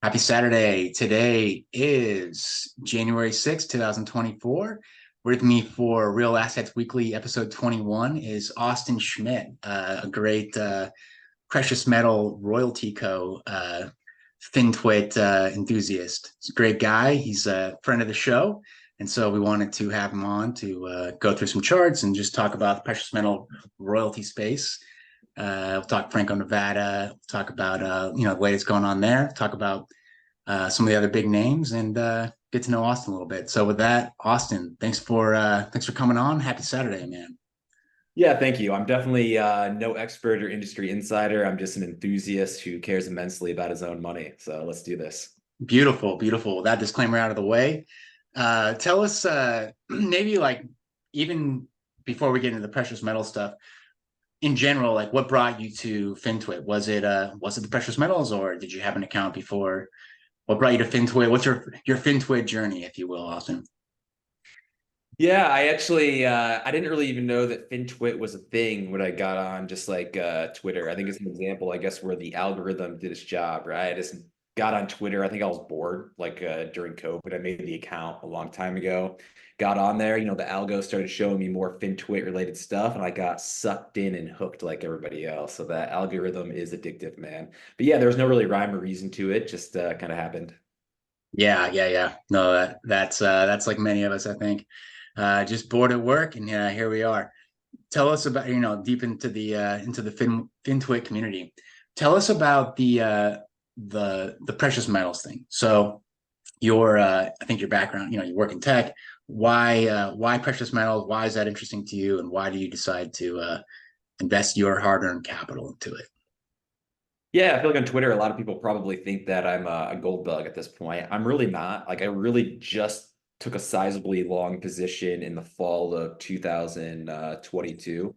Happy Saturday. Today is January 6th, 2024. With me for Real Assets Weekly, episode 21, is Austin Schmidt, a great precious metal royalty co FinTwit enthusiast. He's a great guy. He's a friend of the show. And so we wanted to have him on to go through some charts and just talk about the precious metal royalty space. We'll talk Franco Nevada, talk about the latest going on there, talk about some of the other big names, and get to know Austin a little bit. So with that, Austin, thanks for coming on. Happy Saturday, man. Yeah, thank you. I'm definitely no expert or industry insider. I'm just an enthusiast who cares immensely about his own money. So let's do this. Beautiful, beautiful. That disclaimer out of the way. Tell us, maybe like even before we get into the precious metal stuff, in general, like what brought you to FinTwit? Was it the precious metals, or did you have an account before? What brought you to FinTwit? What's your FinTwit journey, if you will, Austin? Yeah, I actually I didn't really even know that FinTwit was a thing when I got on just like Twitter. I think it's an example, I guess, where the algorithm did its job, right? I just got on Twitter. I think I was bored like during COVID. I made the account a long time ago. Got on there, the algo started showing me more FinTwit related stuff, and I got sucked in and hooked like everybody else. So that algorithm is addictive, man. But yeah, there was no really rhyme or reason to it, just kind of happened. Yeah, yeah, yeah. No, that's like many of us, I think. Just bored at work, and yeah, here we are. Tell us about, deep into the FinTwit community. Tell us about the precious metals thing. So I think your background, you work in tech. Why precious metals? Why is that interesting to you, and why do you decide to invest your hard-earned capital into it? Yeah, I feel like on Twitter, a lot of people probably think that I'm a gold bug at this point. I'm really not. Like, I really just took a sizably long position in the fall of 2022.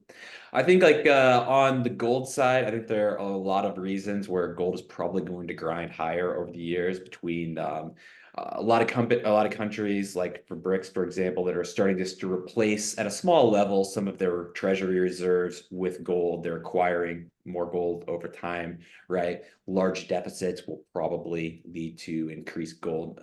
I think, like, on the gold side, I think there are a lot of reasons where gold is probably going to grind higher over the years between a lot of countries, like for BRICS, for example, that are starting just to replace at a small level some of their treasury reserves with gold. They're acquiring more gold over time, right? Large deficits will probably lead to increased gold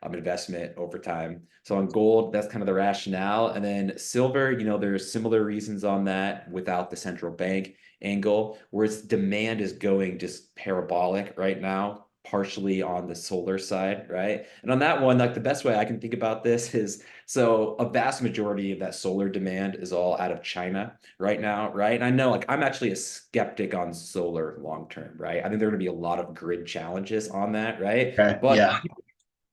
investment over time. So on gold, that's kind of the rationale. And then silver, there's similar reasons on that without the central bank angle, where its demand is going just parabolic right now, partially on the solar side, right? And on that one, like the best way I can think about this is so a vast majority of that solar demand is all out of China right now, right? And I know like I'm actually a skeptic on solar long term, right? I think there are going to be a lot of grid challenges on that, right? Okay. But Yeah.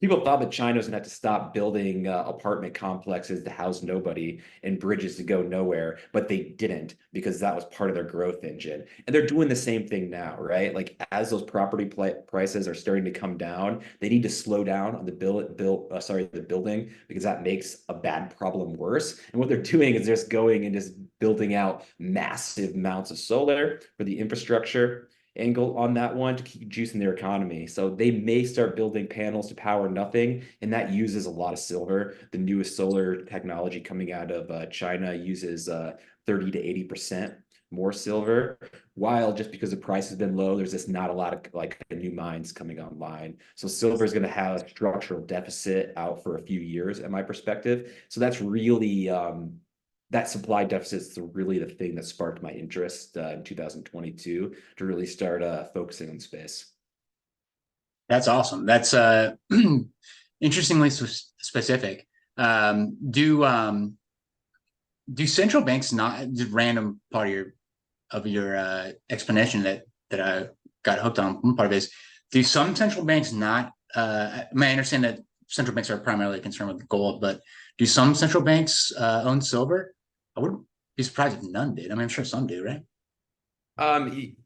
people thought that China was going to have to stop building apartment complexes to house nobody and bridges to go nowhere, but they didn't because that was part of their growth engine. And they're doing the same thing now, right? Like as those property prices are starting to come down, they need to slow down on the building because that makes a bad problem worse. And what they're doing is just going and just building out massive amounts of solar for the infrastructure angle on that one to keep juicing their economy. So they may start building panels to power nothing, and that uses a lot of silver. The newest solar technology coming out of China uses 30 to 80% more silver, while just because the price has been low, there's just not a lot of like new mines coming online. So silver is going to have a structural deficit out for a few years, in my perspective. So that's really that supply deficit is really the thing that sparked my interest in 2022 to really start focusing on space. That's awesome. That's interestingly specific. Do central banks, not just random part of your explanation that I got hooked on? One part of it is, do some central banks not? I mean, I understand that central banks are primarily concerned with gold, but do some central banks own silver? I wouldn't be surprised if none did. I mean, I'm sure some do, right?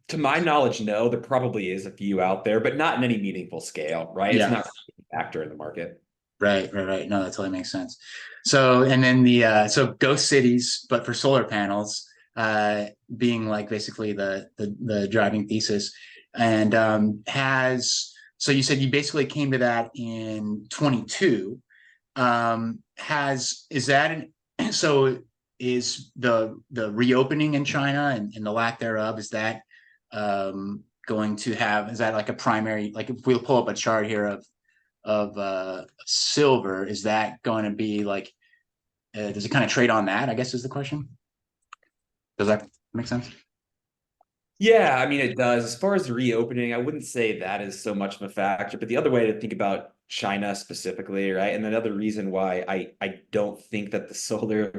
To my knowledge, no, there probably is a few out there, but not in any meaningful scale, right? It's Yeah. not a factor in the market. Right, right, right. No, that totally makes sense. So, and then so ghost cities, but for solar panels, being like basically the driving thesis, and has so you said you basically came to that in 22. Has is that so is the reopening in China and the lack thereof, is that going to have, is that like a primary, like if we pull up a chart here of silver, is that going to be like, does it kind of trade on that, I guess is the question? Does that make sense? Yeah, I mean, it does. As far as reopening, I wouldn't say that is so much of a factor, but the other way to think about China specifically, right? And another reason why I don't think that the solar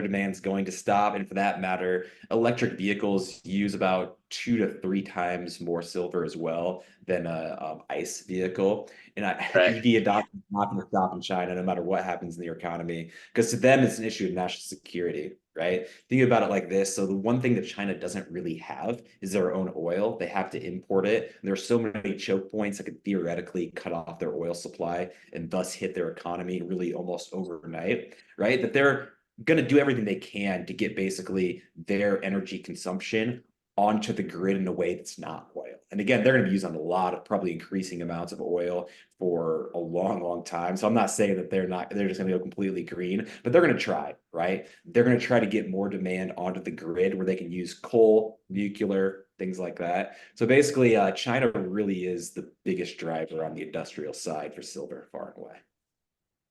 demand is going to stop, and for that matter, electric vehicles use about 2 to 3 times more silver as well than a ICE vehicle. And Right. EV adoption is not going to stop in China no matter what happens in the economy, because to them it's an issue of national security, right? Think about it like this. So the one thing that China doesn't really have is their own oil. They have to import it. And there are so many choke points that could theoretically cut off their oil supply and thus hit their economy really almost overnight, right? That they're going to do everything they can to get basically their energy consumption onto the grid in a way that's not oil. And again, they're going to be using a lot of probably increasing amounts of oil for a long, long time. So I'm not saying that they're just going to go completely green, but they're going to try, right? They're going to try to get more demand onto the grid where they can use coal, nuclear, things like that. So basically, China really is the biggest driver on the industrial side for silver, far and away.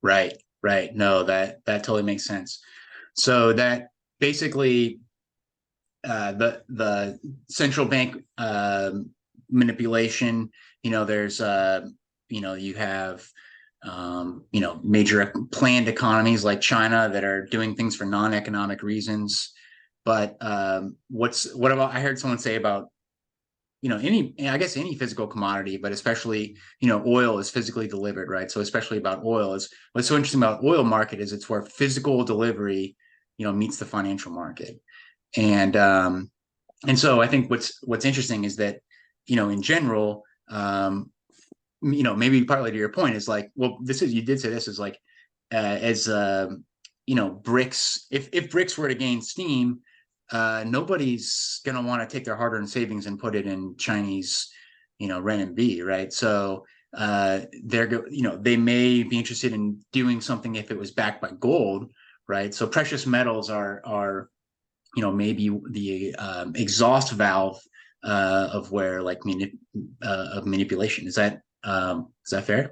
Right, right. No, that totally makes sense. So that basically the central bank manipulation, there's you have major planned economies like China that are doing things for non-economic reasons. But what about, I heard someone say about I guess any physical commodity, but especially oil is physically delivered, right? So especially about oil, is what's so interesting about oil market is it's where physical delivery meets the financial market. And so I think what's interesting is that in general, maybe partly to your point is like, well, you did say this is like as bricks, if bricks were to gain steam, nobody's going to want to take their hard-earned savings and put it in Chinese renminbi, right? So they may be interested in doing something if it was backed by gold, right? So precious metals are maybe the exhaust valve of where like of manipulation. Is that fair?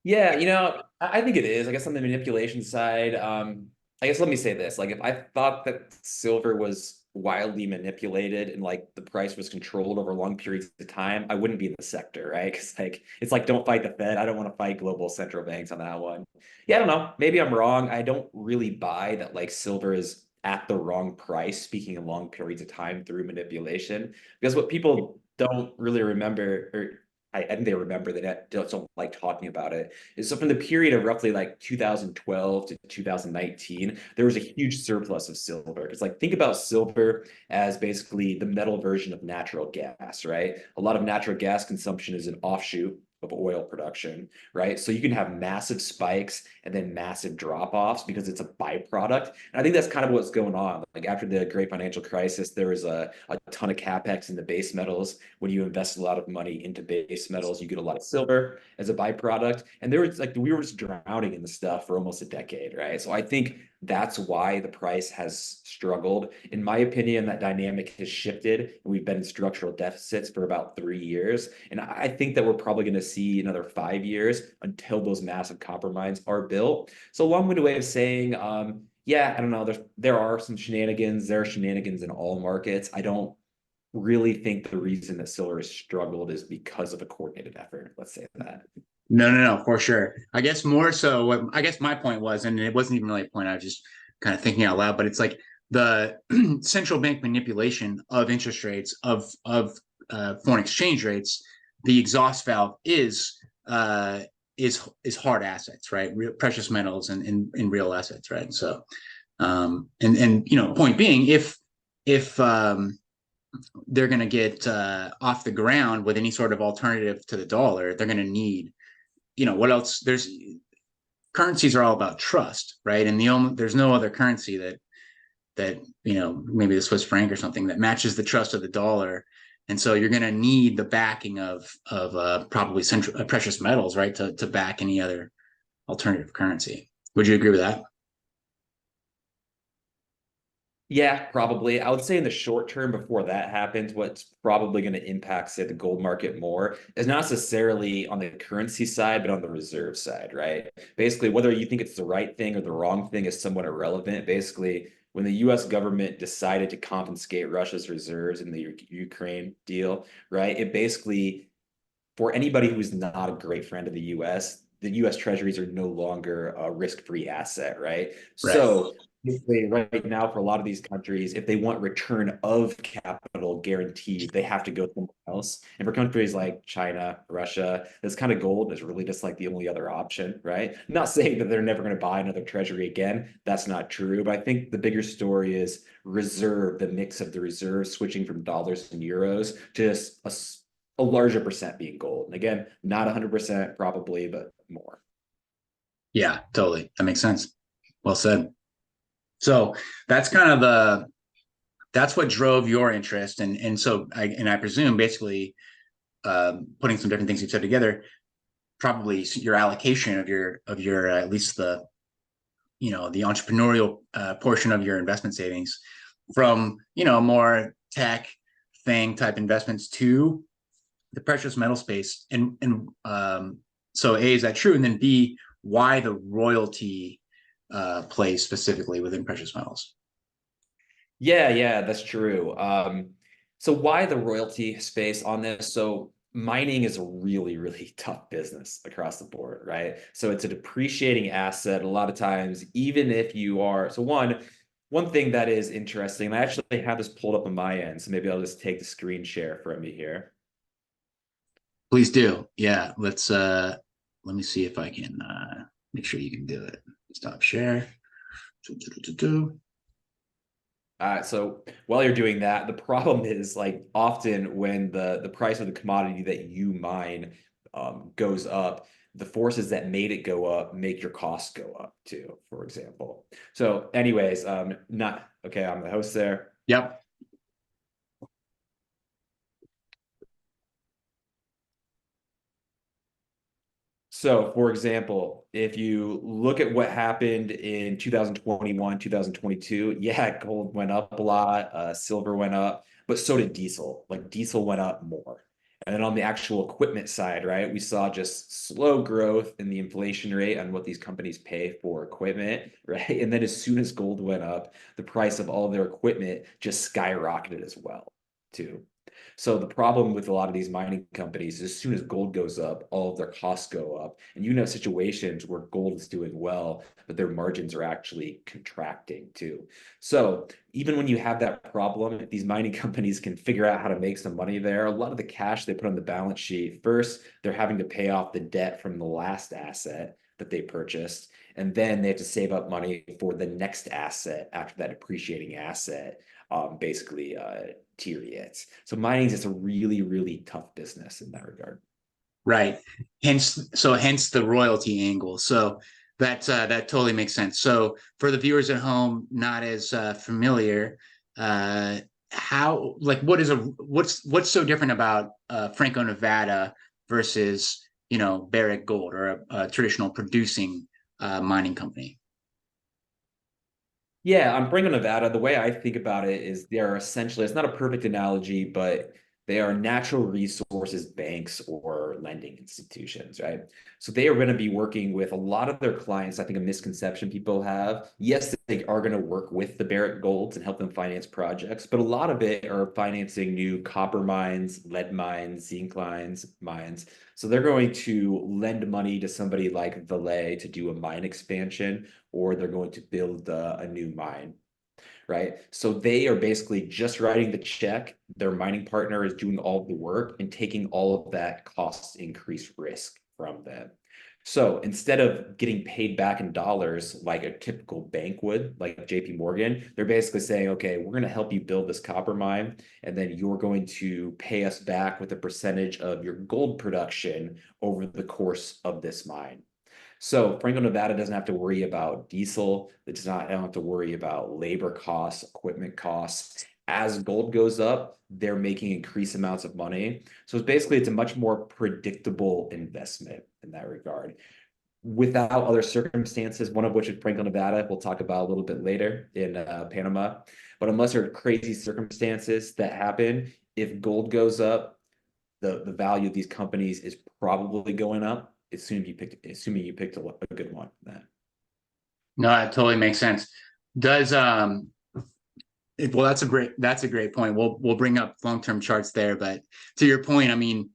Yeah, I think it is. I guess on the manipulation side, I guess let me say this. Like if I thought that silver was wildly manipulated and like the price was controlled over long periods of time, I wouldn't be in the sector, right? Because like it's like don't fight the Fed. I don't want to fight global central banks on that one. Yeah, I don't know. Maybe I'm wrong. I don't really buy that like silver is at the wrong price, speaking in long periods of time through manipulation. Because what people don't really remember, or I think they remember that don't like talking about it, is so from the period of roughly like 2012 to 2019, there was a huge surplus of silver. It's like think about silver as basically the metal version of natural gas, right? A lot of natural gas consumption is an offshoot of oil production, right? So you can have massive spikes and then massive drop-offs because it's a byproduct. And I think that's kind of what's going on. Like after the great financial crisis, there was a ton of capex in the base metals. When you invest a lot of money into base metals, you get a lot of silver as a byproduct. And there was like we were just drowning in the stuff for almost a decade, right? So I think that's why the price has struggled. In my opinion, that dynamic has shifted, and we've been in structural deficits for about 3 years. And I think that we're probably going to see another 5 years until those massive copper mines are built. So long-winded way of saying, yeah, I don't know. There are some shenanigans. There are shenanigans in all markets. I don't really think the reason that silver has struggled is because of a coordinated effort. Let's say that. No, for sure. I guess more so what I guess my point was, and it wasn't even really a point, I was just kind of thinking out loud, but it's like the central bank manipulation of interest rates, of foreign exchange rates, the exhaust valve is hard assets, right? Precious metals and real assets, right? So and point being, if they're going to get off the ground with any sort of alternative to the dollar, they're going to need what else. There's currencies are all about trust, right? And there's no other currency that maybe the Swiss franc or something that matches the trust of the dollar. And so you're going to need the backing of probably precious metals, right, to back any other alternative currency. Would you agree with that? Yeah, probably. I would say in the short term before that happens, what's probably going to impact, say, the gold market more is not necessarily on the currency side, but on the reserve side, right? Basically, whether you think it's the right thing or the wrong thing is somewhat irrelevant. Basically, when the US government decided to confiscate Russia's reserves in the Ukraine deal, right? It basically, for anybody who's not a great friend of the US treasuries are no longer a risk-free asset, right? Right. So basically, right now, for a lot of these countries, if they want return of capital guaranteed, they have to go somewhere else. And for countries like China, Russia, this kind of gold is really just like the only other option, right? I'm not saying that they're never going to buy another treasury again. That's not true. But I think the bigger story is reserve, the mix of the reserves switching from dollars and euros to just a larger percent being gold. And again, not 100% probably, but more. Yeah, totally. That makes sense. Well said. So that's kind of that's what drove your interest, and so I presume basically putting some different things you've said together, probably your allocation of your at least the the entrepreneurial portion of your investment savings from more tech thing type investments to the precious metal space, and so A, is that true, and then B, why the royalty plays specifically within precious metals? Yeah, that's true. So why the royalty space on this? So mining is a really tough business across the board, right? So it's a depreciating asset a lot of times, even if you are, so one thing that is interesting, and I actually have this pulled up on my end, so maybe I'll just take the screen share from you here. Please do. Yeah, let me see if I can make sure you can do it. Stop share. So while you're doing that, the problem is like often when the price of the commodity that you mine goes up, the forces that made it go up make your costs go up too, for example. So, anyways, not okay. I'm the host there. Yep. So, for example, if you look at what happened in 2021, 2022, yeah, gold went up a lot, silver went up, but so did diesel. Like diesel went up more. And then on the actual equipment side, right, we saw just slow growth in the inflation rate on what these companies pay for equipment, right? And then as soon as gold went up, the price of all their equipment just skyrocketed as well, too. So the problem with a lot of these mining companies, as soon as gold goes up, all of their costs go up. And you know situations where gold is doing well, but their margins are actually contracting too. So even when you have that problem, if these mining companies can figure out how to make some money there, a lot of the cash they put on the balance sheet, first, they're having to pay off the debt from the last asset that they purchased. And then they have to save up money for the next asset after that appreciating asset basically deteriorates. So mining is just a really tough business in that regard. Right. Hence the royalty angle. So that totally makes sense. So for the viewers at home not as familiar, how like what's so different about Franco Nevada versus Barrick Gold or a traditional producing mining company? Yeah, on Franco Nevada, the way I think about it is they are essentially, it's not a perfect analogy, but they are natural resources banks or lending institutions, right? So they are going to be working with a lot of their clients. I think a misconception people have. Yes, they are going to work with the Barrick Golds and help them finance projects, but a lot of it are financing new copper mines, lead mines, zinc mines. So they're going to lend money to somebody like Vale to do a mine expansion, or they're going to build a new mine, right? So they are basically just writing the check. Their mining partner is doing all of the work and taking all of that cost increase risk from them. So instead of getting paid back in dollars like a typical bank would, like JP Morgan, they're basically saying, okay, we're going to help you build this copper mine, and then you're going to pay us back with a percentage of your gold production over the course of this mine. So Franco Nevada doesn't have to worry about diesel. It does not have to worry about labor costs, equipment costs. As gold goes up, they're making increased amounts of money. So it's a much more predictable investment in that regard. Without other circumstances, one of which is Franco Nevada, we'll talk about a little bit later in Panama. But unless there are crazy circumstances that happen, if gold goes up, the value of these companies is probably going up. Assuming you picked a good one. That No, that totally makes sense. Does well, that's a great point. We'll bring up long-term charts there, but to your point, I mean,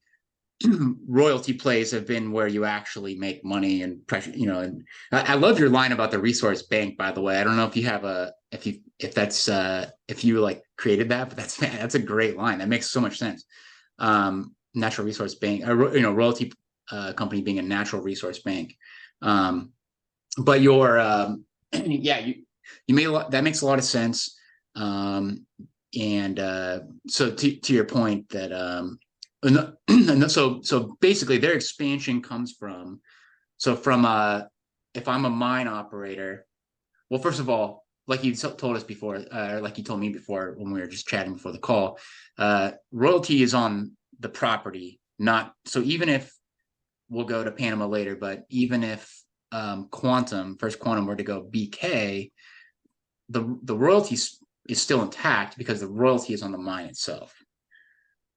royalty plays have been where you actually make money and pressure, and I love your line about the resource bank, by the way. I don't know if you have if you like created that, but that's a great line. That makes so much sense. Natural resource bank, royalty company being a natural resource bank. But your yeah, you made a lot, that makes a lot of sense. And so to your point that so basically their expansion comes from if I'm a mine operator, well, first of all, like you told us before, like you told me before when we were just chatting before the call, royalty is on the property, not so even if we'll go to Panama later, but even if First Quantum were to go BK, the royalty is still intact because the royalty is on the mine itself,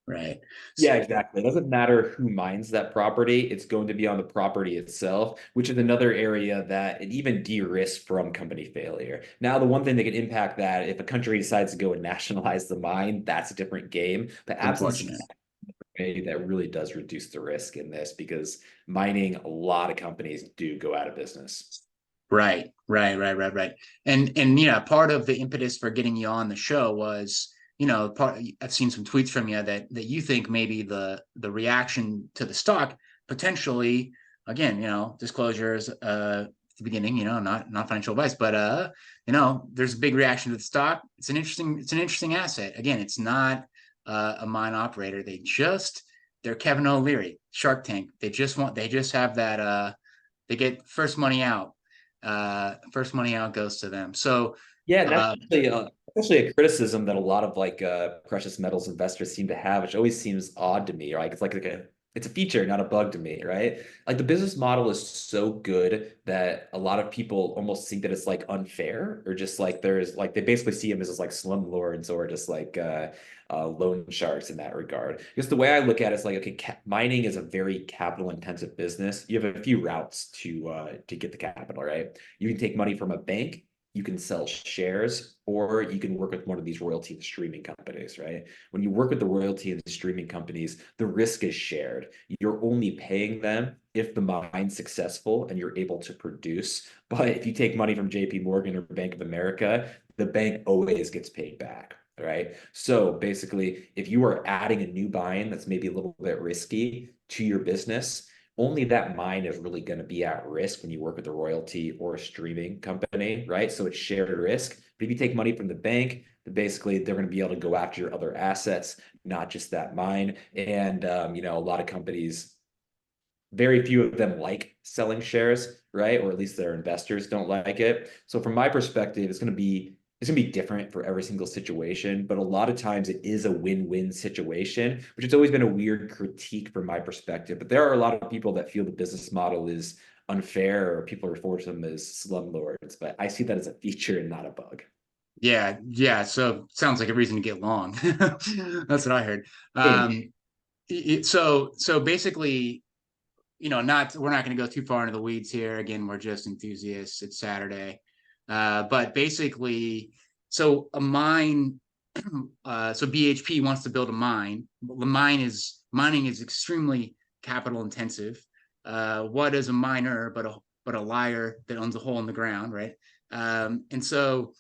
right? Yeah, So, exactly. It doesn't matter who mines that property, it's going to be on the property itself, which is another area that it even de-risks from company failure. Now, the one thing that can impact that, if a country decides to go and nationalize the mine, that's a different game. But absence of unfortunate. that really does reduce the risk in this because mining, a lot of companies do go out of business. Right. And yeah, part of the impetus for getting you on the show was, I've seen some tweets from you that you think maybe the reaction to the stock potentially, again, disclosures at the beginning, not financial advice, but there's a big reaction to the stock. It's an interesting asset. Again, it's not a mine operator. They're Kevin O'Leary, Shark Tank. They just have that they get first money out goes to them. So Yeah, and that's uh, actually a criticism that a lot of like precious metals investors seem to have, which always seems odd to me. Right? It's like it's a feature, not a bug to me, right? Like the business model is so good that a lot of people almost think that it's like unfair, or just like there's like they basically see them as like slumlords or just like loan sharks in that regard. Because the way I look at it is like, okay, mining is a very capital intensive business. You have a few routes to get the capital, right? You can take money from a bank, you can sell shares, or you can work with one of these royalty and streaming companies, right? When you work with the royalty and the streaming companies, the risk is shared. You're only paying them if the mine's successful and you're able to produce. But if you take money from JP Morgan or Bank of America, the bank always gets paid back. Right. So basically, if you are adding a new mine that's maybe a little bit risky to your business, only that mine is really going to be at risk when you work with a royalty or a streaming company, right? So it's shared risk. But if you take money from the bank, then basically they're going to be able to go after your other assets, not just that mine. And a lot of companies, very few of them like selling shares, right? Or at least their investors don't like it. So from my perspective, it's going to be different for every single situation, but a lot of times it is a win-win situation, which has always been a weird critique from my perspective. But there are a lot of people that feel the business model is unfair, or people refer to them as slumlords. But I see that as a feature and not a bug. yeah. So sounds like a reason to get long. That's what I heard. Hey, So basically, not we're not going to go too far into the weeds here. Again, we're just enthusiasts. It's Saturday, but basically, so a mine. So BHP wants to build a mine. The mining is extremely capital intensive. What is a miner but a liar that owns a hole in the ground, right? And so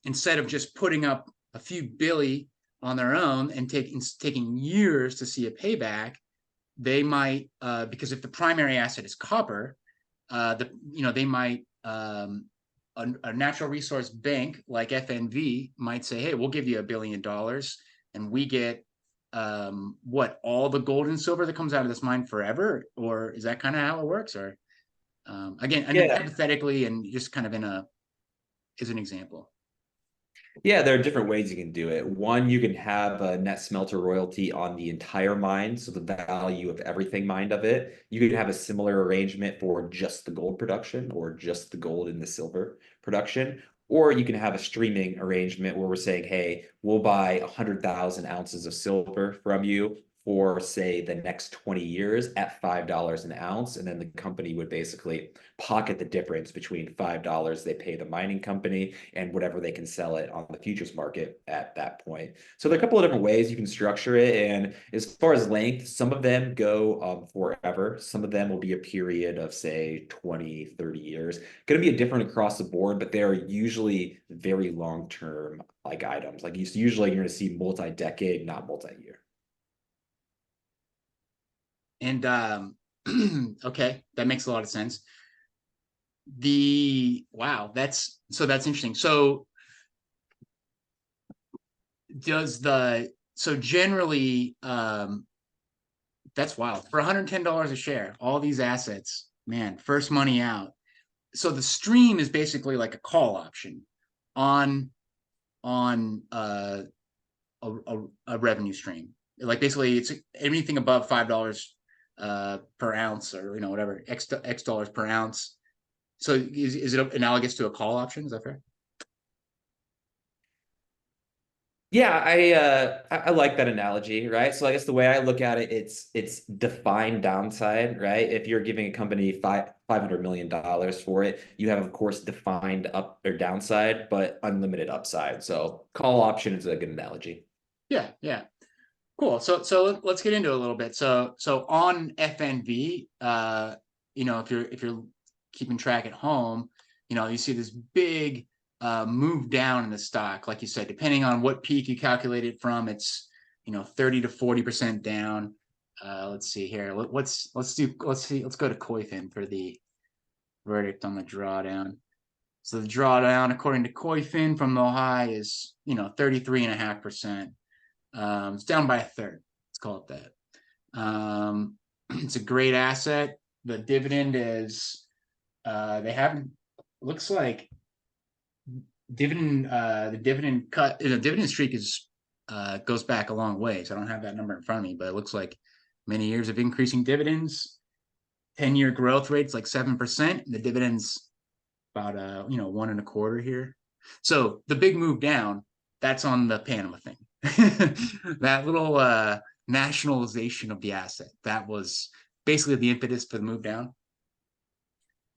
instead of just putting up a few billy on their own and taking years to see a payback, they might because if the primary asset is copper, they might a natural resource bank like FNV might say, hey, we'll give you $1 billion and we get all the gold and silver that comes out of this mine forever, or is that kind of how it works? Or again, and then yeah, hypothetically and just kind of as an example. Yeah, there are different ways you can do it. One, you can have a net smelter royalty on the entire mine, so the value of everything mined of it. You could have a similar arrangement for just the gold production or just the gold and the silver production. Or you can have a streaming arrangement where we're saying, hey, we'll buy 100,000 ounces of silver from you for, say, the next 20 years at $5 an ounce. And then the company would basically pocket the difference between $5 they pay the mining company and whatever they can sell it on the futures market at that point. So there are a couple of different ways you can structure it. And as far as length, some of them go forever. Some of them will be a period of, say, 20, 30 years. Going to be different across the board, but they're usually very long-term like items. Like usually you're going to see multi-decade, not multi-year. And okay, that makes a lot of sense. Wow, that's interesting. So generally, that's wild. For $110 a share, all these assets, man, first money out. So the stream is basically like a call option on a revenue stream. Like basically, it's anything above $5 per ounce, or whatever, X dollars per ounce. So is it analogous to a call option? Is that fair? Yeah, I like that analogy, right? So I guess the way I look at it, it's defined downside, right? If you're giving a company $500 million for it, you have, of course, defined up or downside, but unlimited upside. So call option is a good analogy. Yeah, yeah. Cool. So let's get into it a little bit. So on FNV, if you're keeping track at home, you see this big move down in the stock. Like you said, depending on what peak you calculate it from, it's 30 to 40% down. Let's see here. Let's go to Coifin for the verdict on the drawdown. So the drawdown, according to Coifin, from the high is 33.5%. It's down by a third. Let's call it that. It's a great asset. The dividend is they haven't, looks like the dividend streak is goes back a long ways. I don't have that number in front of me, but it looks like many years of increasing dividends. 10-year growth rate's like 7%. The dividend's about 1.25 here. So the big move down, that's on the Panama thing. That little nationalization of the asset, that was basically the impetus for the move down.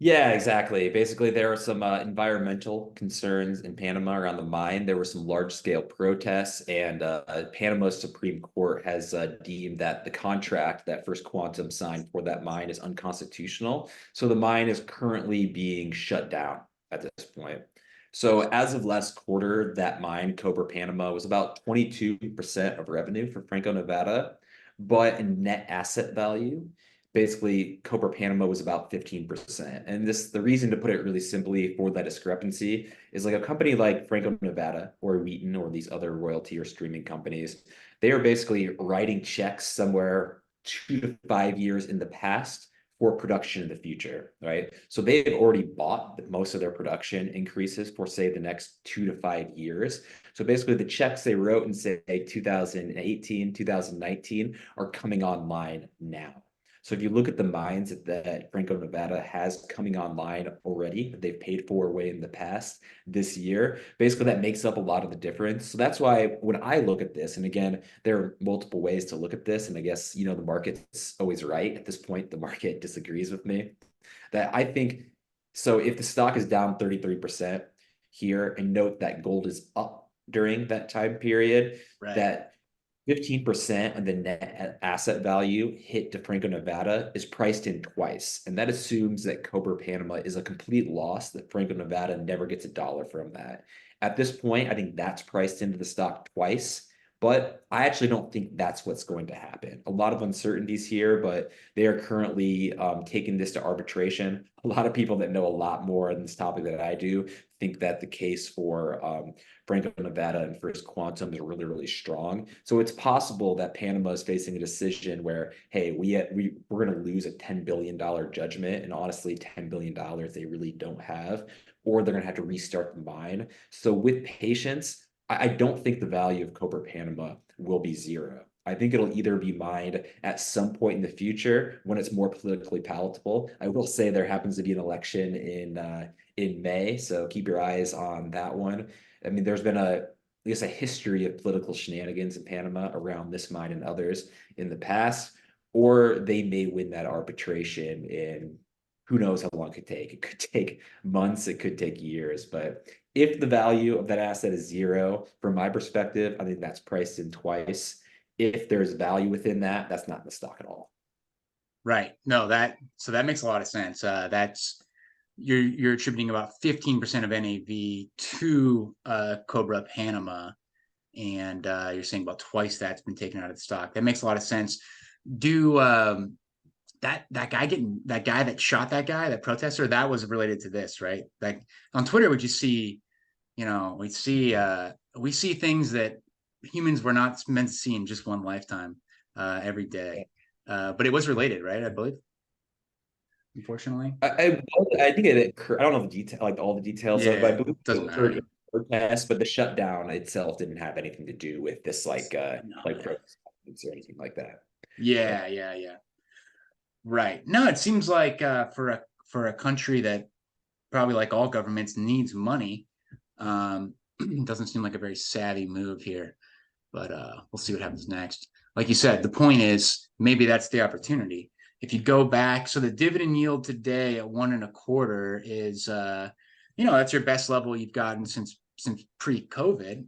Yeah, exactly. Basically, there are some environmental concerns in Panama around the mine. There were some large-scale protests, and Panama's Supreme Court has deemed that the contract that First Quantum signed for that mine is unconstitutional. So the mine is currently being shut down at this point. So as of last quarter, that mine, Cobre Panama, was about 22% of revenue for Franco Nevada, but in net asset value, basically Cobre Panama was about 15%. And the reason, to put it really simply, for that discrepancy is like a company like Franco Nevada or Wheaton or these other royalty or streaming companies, they are basically writing checks somewhere 2 to 5 years in the past for production in the future, right? So they've already bought most of their production increases for, say, the next 2 to 5 years. So basically the checks they wrote in, say, 2018, 2019 are coming online now. So if you look at the mines that Franco Nevada has coming online already, that they've paid for way in the past this year, basically that makes up a lot of the difference. So that's why when I look at this, and again, there are multiple ways to look at this, and I guess, the market's always right. At this point, the market disagrees with me. That I think, so if the stock is down 33% here, and note that gold is up during that time period, Right. that 15% of the net asset value hit to Franco Nevada is priced in twice. And that assumes that Cobre Panama is a complete loss, that Franco Nevada never gets a dollar from that. At this point, I think that's priced into the stock twice. But I actually don't think that's what's going to happen. A lot of uncertainties here, but they are currently taking this to arbitration. A lot of people that know a lot more on this topic than I do think that the case for Franco Nevada and First Quantum is really, really strong. So it's possible that Panama is facing a decision where, hey, we're going to lose a $10 billion judgment, and honestly, $10 billion they really don't have, or they're going to have to restart the mine. So with patience, I don't think the value of Cobre Panama will be zero. I think it'll either be mined at some point in the future when it's more politically palatable. I will say there happens to be an election in May, so keep your eyes on that one. I mean, there's been I guess a history of political shenanigans in Panama around this mine and others in the past, or they may win that arbitration in who knows how long it could take. It could take months, it could take years, but if the value of that asset is zero, from my perspective, I think that's priced in twice. If there's value within that, that's not in the stock at all. Right. No, that makes a lot of sense. That's you're attributing about 15% of NAV to Cobra Panama, and you're saying about twice that's been taken out of the stock. That makes a lot of sense. Do that guy that shot that guy, that protester, that was related to this, right? Like on Twitter, would you see, we see things that humans were not meant to see in just one lifetime every day. But it was related, right? I believe, unfortunately. I think I don't know the detail, like all the details of it, but I Yeah, believe it doesn't matter. occurred in protest, but the shutdown itself didn't have anything to do with this No, like yeah. protest or anything like that. Yeah. Yeah. Right. No, it seems like for a country that probably like all governments needs money, doesn't seem like a very savvy move here. But we'll see what happens next. Like you said, the point is maybe that's the opportunity. If you go back, so the dividend yield today at 1.25 is, that's your best level you've gotten since pre-COVID.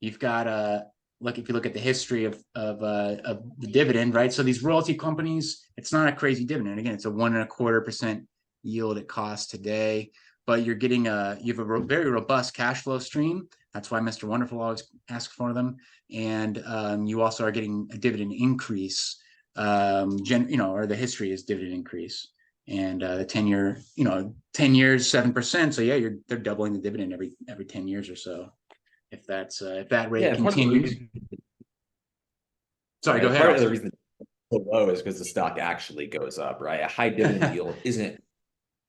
You've got look if you look at the history of the dividend, right? So these royalty companies, it's not a crazy dividend. Again, it's a 1.25% yield at cost today, but you have a very robust cash flow stream. That's why Mr. Wonderful always asks for them. And you also are getting a dividend increase, or the history is dividend increase. And the 10-year, 10 years, 7%. So yeah, they're doubling the dividend every 10 years or so. If that rate Yeah, part of the continues. reason, Sorry, go ahead, part of the Austin. reason it's so low is because the stock actually goes up, right? A high dividend yield isn't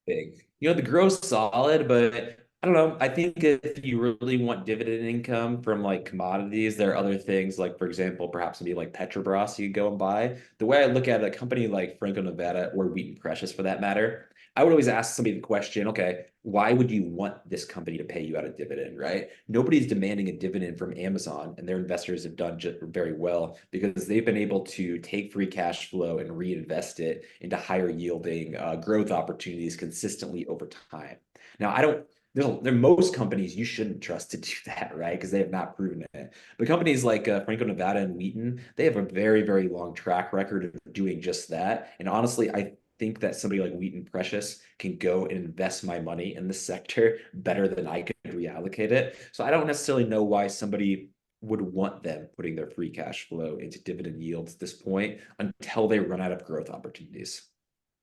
big. The growth's solid, but I don't know. I think if you really want dividend income from like commodities, there are other things like, for example, perhaps maybe like Petrobras you go and buy. The way I look at a company like Franco Nevada or Wheaton Precious for that matter, I would always ask somebody the question, okay, why would you want this company to pay you out a dividend, right? Nobody's demanding a dividend from Amazon, and their investors have done very well because they've been able to take free cash flow and reinvest it into higher yielding growth opportunities consistently over time. Now, I don't. There are most companies you shouldn't trust to do that, right? Because they have not proven it. But companies like Franco Nevada and Wheaton, they have a very, very long track record of doing just that. And honestly, I think that somebody like Wheaton Precious can go and invest my money in this sector better than I could reallocate it. So I don't necessarily know why somebody would want them putting their free cash flow into dividend yields at this point until they run out of growth opportunities.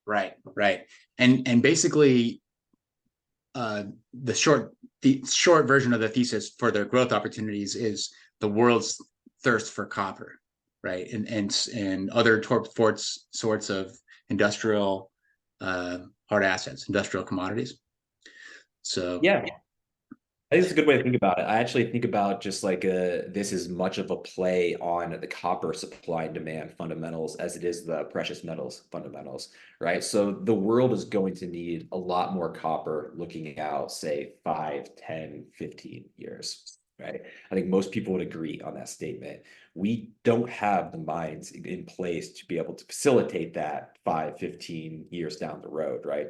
Right. And basically, uh, the short version of the thesis for their growth opportunities is the world's thirst for copper, right? And other sorts of industrial hard assets, industrial commodities. So Yeah, I think it's a good way to think about it. I actually think about just like this is much of a play on the copper supply and demand fundamentals as it is the precious metals fundamentals, right? So the world is going to need a lot more copper looking out, say 5, 10, 15 years, right? I think most people would agree on that statement. We don't have the mines in place to be able to facilitate that 5, 15 years down the road, right?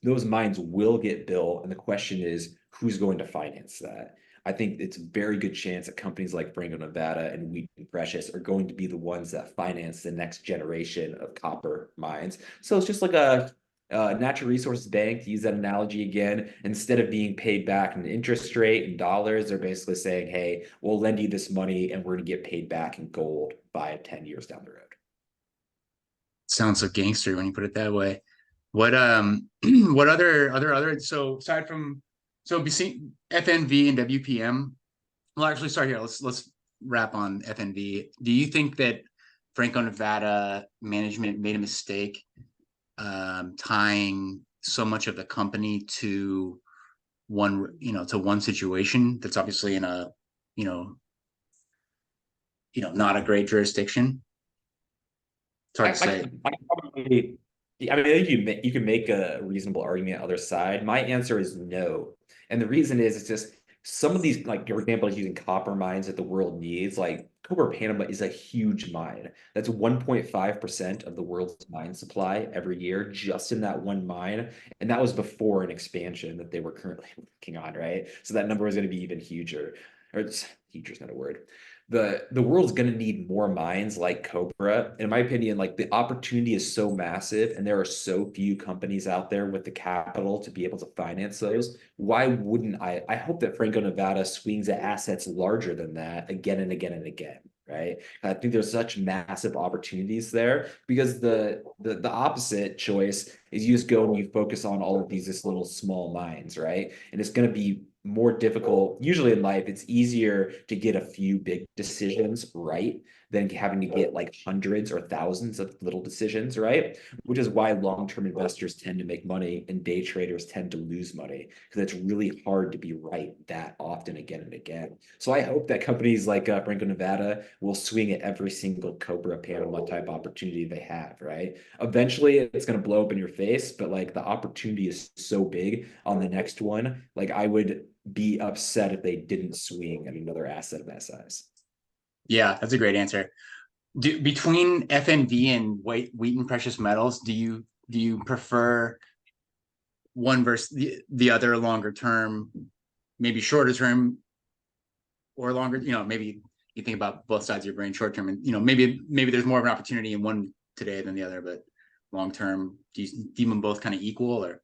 Those mines will get built. And the question is, who's going to finance that? I think it's a very good chance that companies like Franco Nevada and Wheaton Precious are going to be the ones that finance the next generation of copper mines. So it's just like a natural resources bank, to use that analogy again. Instead of being paid back in interest rate in dollars, they're basically saying, hey, we'll lend you this money and we're going to get paid back in gold 5, 10 years down the road. sounds so gangster when you put it that way. What what other so aside from BC, FNV and WPM. Well, actually, sorry here. Let's wrap on FNV. Do you think that Franco Nevada management made a mistake tying so much of the company to one situation that's obviously in a, you know, not a great jurisdiction? It's hard I, to I say. can I can probably I mean, I think you can make a reasonable argument on the other side. My answer is no. And the reason is it's just some of these, like, for example, like using copper mines that the world needs, like Cobre Panama is a huge mine. That's 1.5% of the world's mine supply every year, just in that one mine. And that was before an expansion that they were currently working on, right? So that number is going to be even huger. Or huger is not a word. The world's going to need more mines like Cobra. In my opinion, like the opportunity is so massive and there are so few companies out there with the capital to be able to finance those. Why wouldn't I hope that Franco Nevada swings at assets larger than that again and again and again, right? I think there's such massive opportunities there because the opposite choice is you just go and you focus on all of these just little small mines, right? And it's going to be more difficult. Usually in life, it's easier to get a few big decisions right than having to get like hundreds or thousands of little decisions right, which is why long-term investors tend to make money and day traders tend to lose money because it's really hard to be right that often again and again. So I hope that companies like Franco Nevada will swing at every single Cobra Panama type opportunity they have, right? Eventually, it's going to blow up in your face, but like the opportunity is so big on the next one. Like I would be upset if they didn't swing at another asset of that size. Yeah, that's a great answer. Between FNV and Wheaton Precious Metals, do you prefer one versus the other longer term, maybe shorter term or longer? Maybe you think about both sides of your brain, short term, and maybe there's more of an opportunity in one today than the other, but long term, do you deem them both kind of equal, or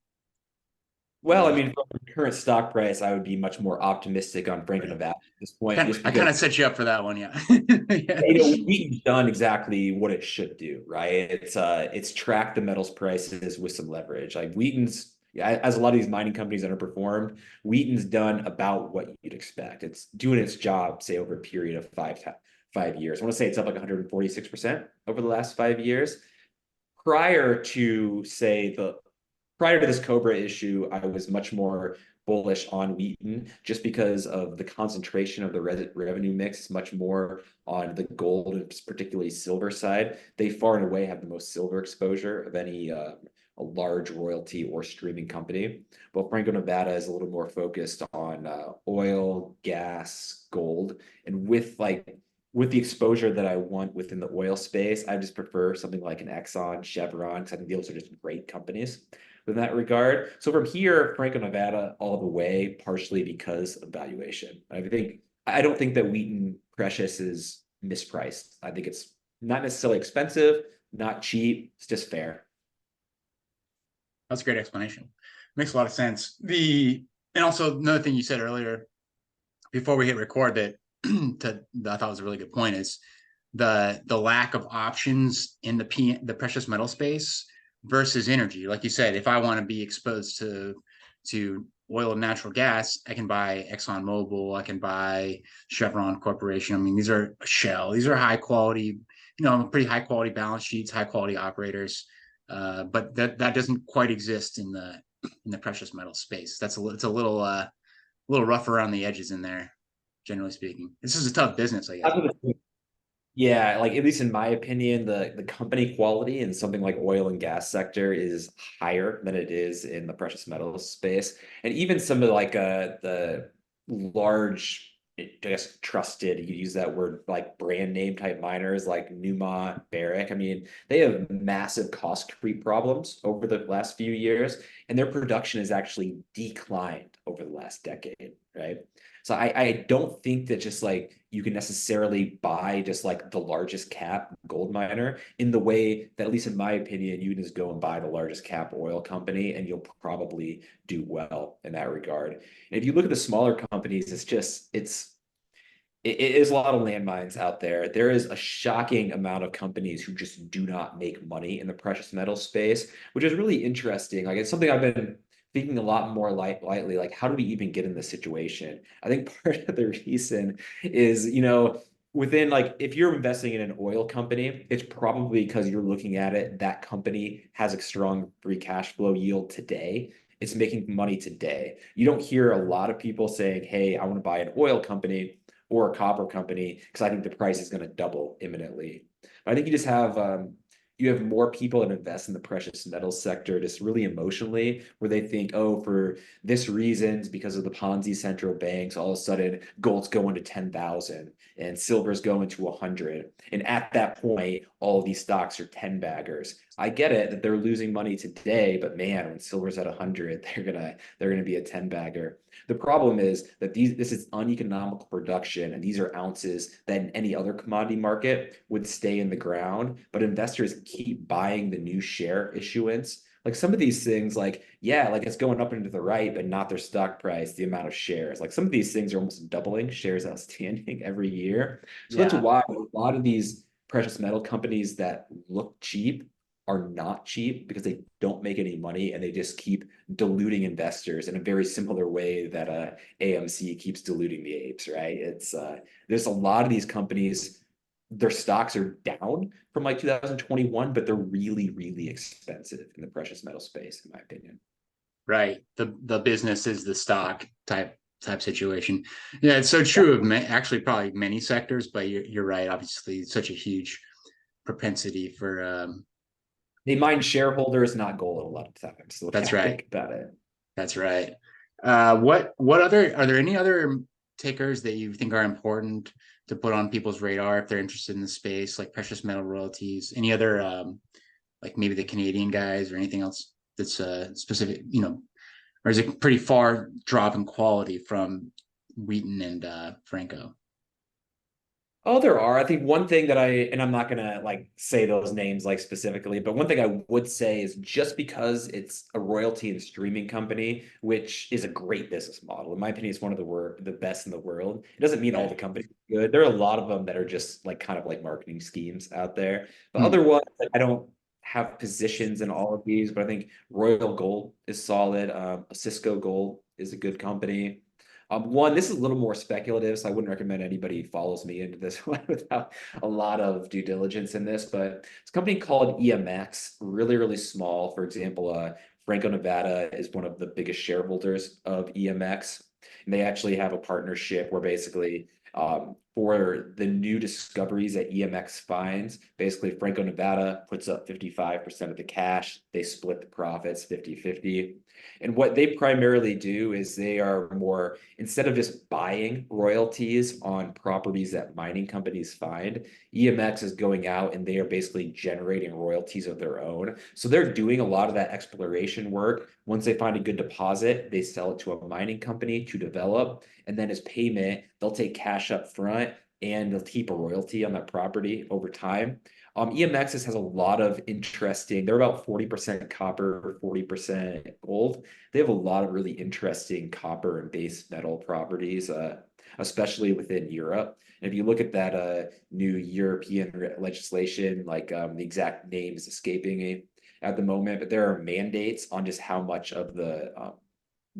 what Well, I about mean, from the current stock price, I would be much more optimistic on Franco right? Nevada at this point, just I because kind of set you up for that one, yeah. Yeah. Wheaton's done exactly what it should do, right? It's tracked the metals prices with some leverage. Like Wheaton's, yeah, as a lot of these mining companies underperformed, Wheaton's done about what you'd expect. It's doing its job, say, over a period of 5 years. I want to say it's up like 146% over the last 5 years. Prior to say the prior to this Cobra issue, I was much more bullish on Wheaton just because of the concentration of the revenue mix, much more on the gold and particularly silver side. They far and away have the most silver exposure of any a large royalty or streaming company. But Franco Nevada is a little more focused on oil, gas, gold, and with the exposure that I want within the oil space, I just prefer something like an Exxon, Chevron, because I think those are just great companies in that regard. So from here, Franco Nevada all the way, partially because of valuation. I don't think that Wheaton Precious is mispriced. I think it's not necessarily expensive, not cheap. It's just fair. That's a great explanation. Makes a lot of sense. And also another thing you said earlier before we hit record that I thought was a really good point is the lack of options in the precious metal space versus energy. Like you said, if I want to be exposed to oil and natural gas, I can buy Exxon Mobil, I can buy Chevron Corporation. I mean, these are Shell. These are high quality, pretty high quality balance sheets, high quality operators. But that doesn't quite exist in the precious metal space. It's a little rough around the edges in there, generally speaking. This is a tough business, I guess. Yeah, like at least in my opinion, the company quality in something like oil and gas sector is higher than it is in the precious metals space. And even some of like the large, I guess trusted, you use that word like brand name type miners like Newmont, Barrick. I mean, they have massive cost creep problems over the last few years, and their production has actually declined over the last decade, right? So I don't think that just like you can necessarily buy just like the largest cap gold miner in the way that, at least in my opinion, you can just go and buy the largest cap oil company and you'll probably do well in that regard. And if you look at the smaller companies, it is a lot of landmines out there. There is a shocking amount of companies who just do not make money in the precious metal space, which is really interesting. Like it's something I've been thinking a lot more lightly. Like, how do we even get in this situation? I think part of the reason is, within like if you're investing in an oil company, it's probably because you're looking at it, that company has a strong free cash flow yield today. It's making money today. You don't hear a lot of people saying, hey, I want to buy an oil company or a copper company because I think the price is going to double imminently. But I think you just have you have more people that invest in the precious metals sector just really emotionally, where they think, oh, for this reasons, because of the Ponzi central banks, all of a sudden gold's going to 10,000 and silver's going to 100. And at that point, all of these stocks are 10 baggers. I get it that they're losing money today, but man, when silver's at 100, they're gonna be a 10 bagger. The problem is that this is uneconomical production, and these are ounces that in any other commodity market would stay in the ground, but investors keep buying the new share issuance. Like some of these things, like, yeah, like it's going up into the right, but not their stock price, the amount of shares. Like some of these things are almost doubling shares outstanding every year. So that's Yeah. why a lot of these precious metal companies that look cheap are not cheap because they don't make any money and they just keep diluting investors in a very similar way that AMC keeps diluting the apes, right? It's there's a lot of these companies, their stocks are down from like 2021, but they're really, really expensive in the precious metal space, in my opinion. Right. The business is the stock type situation. Yeah, it's so true of actually probably many sectors, but you're right. Obviously, it's such a huge propensity for They mind shareholders, not gold a lot of times. The way that's I right. think about it. That's right. What other are there any other tickers that you think are important to put on people's radar if they're interested in the space, like precious metal royalties? Any other like maybe the Canadian guys or anything else that's specific, or is it pretty far drop in quality from Wheaton and Franco? Oh, there are. I think one thing that and I'm not gonna like say those names like specifically, but one thing I would say is just because it's a royalty and streaming company, which is a great business model. In my opinion, it's one of the best in the world. It doesn't mean all Yeah. the companies are good. There are a lot of them that are just like kind of like marketing schemes out there. But Hmm. other ones, like, I don't have positions in all of these, but I think Royal Gold is solid. Cisco Gold is a good company. This is a little more speculative, so I wouldn't recommend anybody follows me into this one without a lot of due diligence in this. But it's a company called EMX, really, really small. For example, Franco Nevada is one of the biggest shareholders of EMX. And they actually have a partnership where basically for the new discoveries that EMX finds, basically Franco Nevada puts up 55% of the cash. They split the profits 50-50. And what they primarily do is they are more, instead of just buying royalties on properties that mining companies find, EMX is going out and they are basically generating royalties of their own. So they're doing a lot of that exploration work. Once they find a good deposit, they sell it to a mining company to develop. And then as payment, they'll take cash up front and they'll keep a royalty on that property over time. EMX has a lot of interesting, they're about 40% copper, 40% gold. They have a lot of really interesting copper and base metal properties, especially within Europe. And if you look at that new European legislation, like the exact name is escaping me at the moment, but there are mandates on just how much of the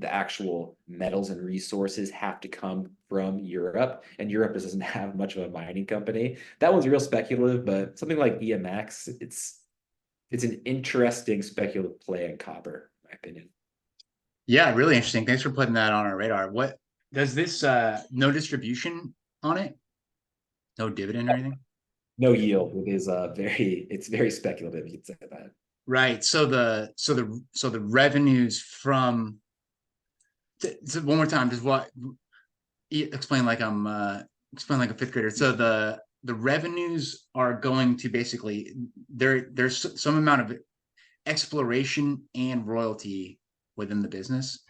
actual metals and resources have to come from Europe, and Europe doesn't have much of a mining company. That one's real speculative, but something like EMX, it's an interesting speculative play on copper, in my opinion. Yeah, really interesting. Thanks for putting that on our radar. What does this no distribution on it? No dividend or anything? No yield. It is it's very speculative. You could say that. Right. So the revenues from so one more time, just what explain like I'm explain like a fifth grader. So the revenues are going to basically there's some amount of exploration and royalty within the business.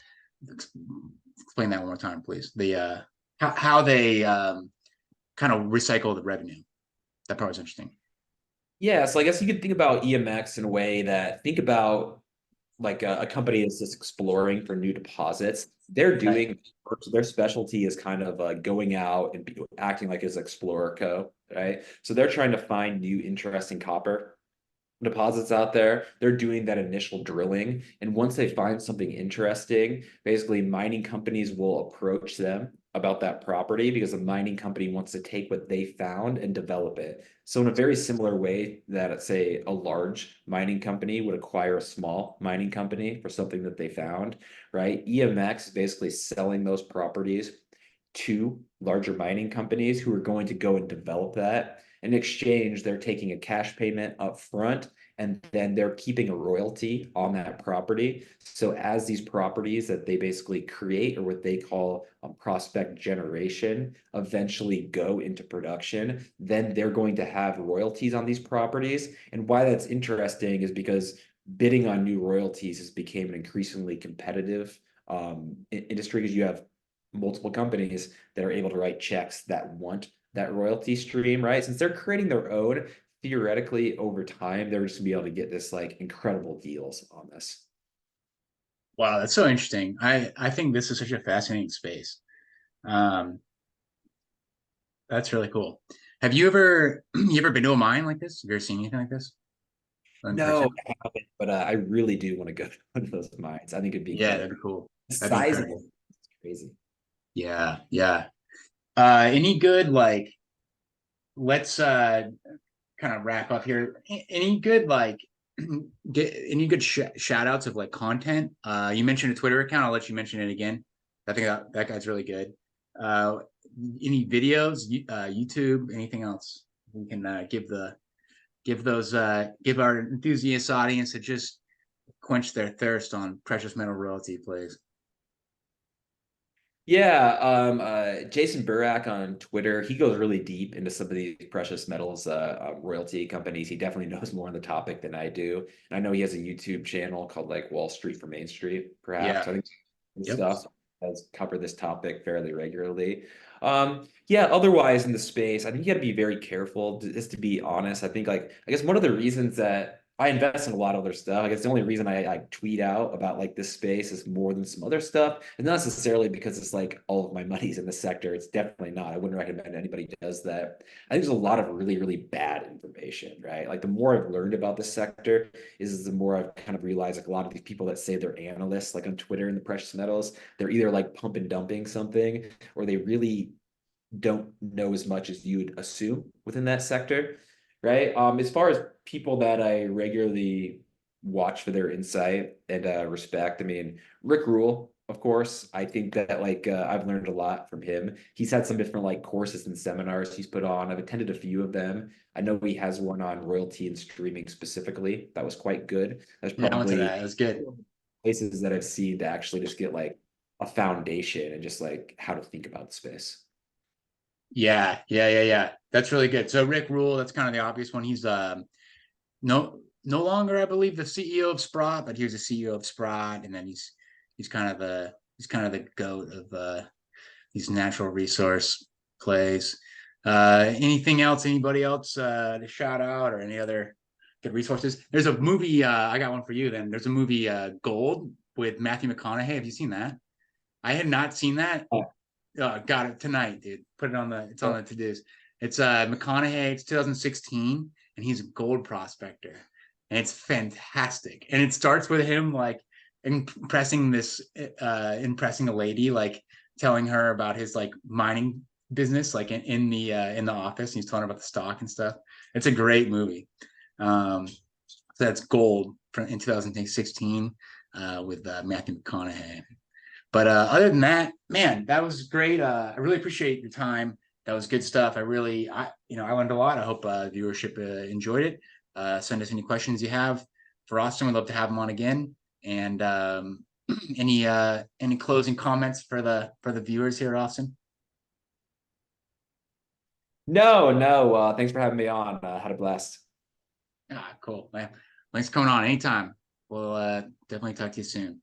Explain that one more time, please. The how they kind of recycle the revenue. That part was interesting. Yeah, so I guess you could think about EMX in a way that think about like a company that's just exploring for new deposits. They're Right. doing their specialty is kind of going out and acting like as Explorer Co. Right? So they're trying to find new interesting copper deposits out there. They're doing that initial drilling. And once they find something interesting, basically mining companies will approach them about that property because a mining company wants to take what they found and develop it. So in a very similar way that, say, a large mining company would acquire a small mining company for something that they found, right? EMX is basically selling those properties two larger mining companies who are going to go and develop that. In exchange, they're taking a cash payment up front, and then they're keeping a royalty on that property. So as these properties that they basically create, or what they call a prospect generation, eventually go into production, then they're going to have royalties on these properties. And why that's interesting is because bidding on new royalties has become an increasingly competitive industry, because you have multiple companies that are able to write checks that want that royalty stream, right? Since they're creating their own, theoretically over time, they're just gonna be able to get this like incredible deals on this. Wow, that's so interesting. I think this is such a fascinating space. Um, that's really cool. Have you ever you ever been to a mine like this? Have you ever seen anything like this in No, person? I haven't, but I really do want to go to one of those mines. I think it'd be Yeah, incredible. that'd be cool. The That'd be size of it incredible. is crazy. Yeah, yeah. Any good like let's kind of wrap up here. Any good like get any good shout outs of like content? You mentioned a Twitter account. I'll let you mention it again. I think that guy's really good. Uh, any videos, YouTube, anything else we can give our enthusiast audience to just quench their thirst on precious metal royalty plays. Yeah, Jason Burak on Twitter, he goes really deep into some of these precious metals royalty companies. He definitely knows more on the topic than I do. And I know he has a YouTube channel called like Wall Street for Main Street, perhaps. Yeah. I think his Yep. stuff has covered this topic fairly regularly. Yeah, otherwise in the space, I think you got to be very careful, just to be honest. I think like I guess one of the reasons that I invest in a lot of other stuff. I guess the only reason I tweet out about like this space is more than some other stuff. And not necessarily because it's like all of my money's in the sector. It's definitely not. I wouldn't recommend anybody does that. I think there's a lot of really, really bad information, right? Like the more I've learned about this sector is the more I've kind of realized like a lot of these people that say they're analysts, like on Twitter in the precious metals, they're either like pump and dumping something, or they really don't know as much as you would assume within that sector, right? As far as people that I regularly watch for their insight and respect, I mean, Rick Rule, of course. I think that like I've learned a lot from him. He's had some different like courses and seminars he's put on. I've attended a few of them. I know he has one on royalty and streaming specifically. That was quite good. That's Yeah, I went to probably that. It was good. places that I've seen to actually just get like a foundation and just like how to think about the space. Yeah, yeah, yeah, yeah. That's really good. So Rick Rule, that's kind of the obvious one. He's no longer, I believe, the CEO of Sprott, but he was the CEO of Sprott, and then he's kind of the goat of these natural resource plays. Anything else? Anybody else to shout out or any other good resources? There's a movie. I got one for you. Then there's a movie, Gold, with Matthew McConaughey. Have you seen that? I had not seen that. Got it tonight, dude. Put it on the. It's on the to dos. It's McConaughey. It's 2016, and he's a gold prospector, and it's fantastic. And it starts with him like impressing a lady, like telling her about his like mining business, like in the office. He's telling her about the stock and stuff. It's a great movie. So that's Gold from in 2016 with Matthew McConaughey. But other than that, man, that was great. I really appreciate your time. That was good stuff. I learned a lot. I hope viewership enjoyed it. Send us any questions you have for Austin. We'd love to have him on again. And any closing comments for the viewers here, Austin? No, no. Thanks for having me on. Had a blast. Ah, cool, man. Thanks for coming on anytime. We'll definitely talk to you soon.